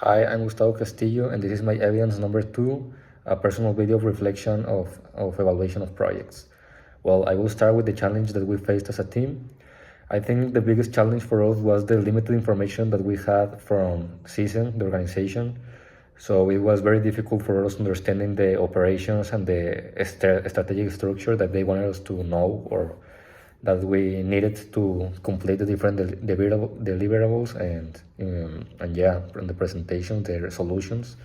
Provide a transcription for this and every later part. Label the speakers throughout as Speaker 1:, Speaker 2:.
Speaker 1: Hi, I'm Gustavo Castillo, and this is my evidence number 2, a personal video of reflection of evaluation of projects. Well, I will start with the challenge that we faced as a team. I think the biggest challenge for us was the limited information that we had from CISEN, the organization. So it was very difficult for us understanding the operations and the strategic structure that they wanted us to know, or that we needed to complete the different deliverables and yeah, from the presentation, the solutions.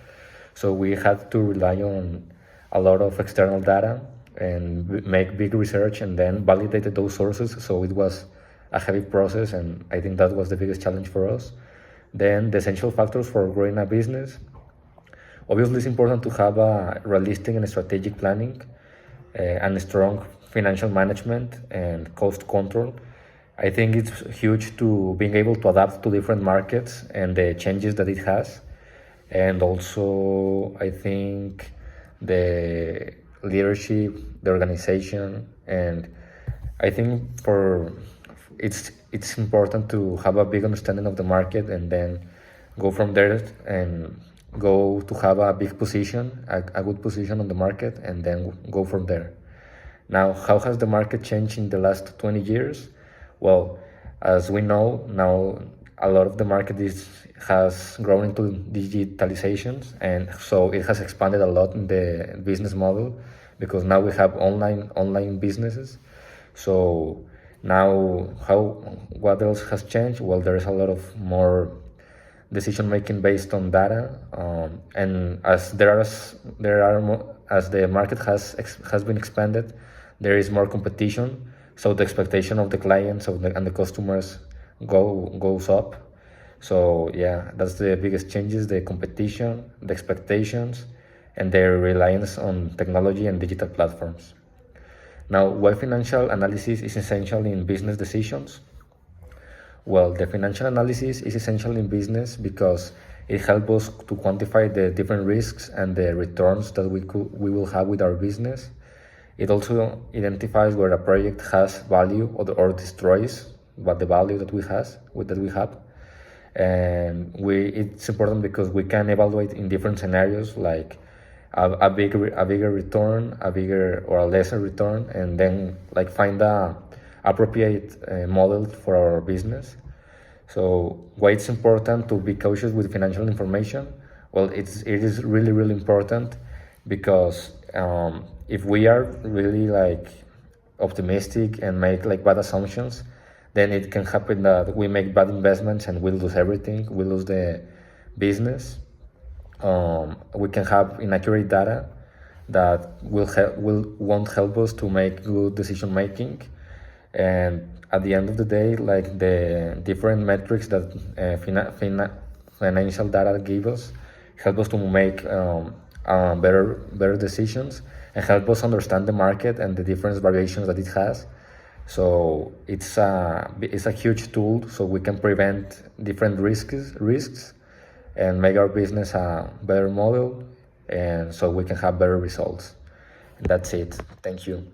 Speaker 1: So we had to rely on a lot of external data and make big research and then validated those sources. So it was a heavy process, and I think that was the biggest challenge for us. Then the essential factors for growing a business. Obviously, it's important to have a realistic and strategic planning and strong financial management and cost control. I think it's huge to being able to adapt to different markets and the changes that it has. And also, I think the leadership, the organization, and I think it's important to have a big understanding of the market and then go from there and go to have a big position, a good position on the market, and then go from there. Now, how has the market changed in the last 20 years? Well, as we know, now a lot of the market has grown into digitalizations, and so it has expanded a lot in the business model, because now we have online businesses. So now, what else has changed? Well, there is a lot of more decision making based on data, and as the market has been expanded, there is more competition. So the expectation of the clients and the customers goes up. So yeah, that's the biggest changes: the competition, the expectations, and their reliance on technology and digital platforms. Now, why financial analysis is essential in business decisions? Well, the financial analysis is essential in business because it helps us to quantify the different risks and the returns that we will have with our business. It also identifies where a project has value or destroys what the value that we have. And it's important because we can evaluate in different scenarios, like a bigger return, a bigger or a lesser return, and then like find a appropriate model for our business. So why it's important to be cautious with financial information? Well, it is really important, because if we are really like optimistic and make like bad assumptions, then it can happen that we make bad investments and we lose everything. We lose the business. We can have inaccurate data that won't help us to make good decision making. And at the end of the day, like the different metrics that financial data give us help us to make better decisions, and help us understand the market and the different variations that it has. So it's a huge tool, so we can prevent different risks and make our business a better model, and so we can have better results. And that's it. Thank you.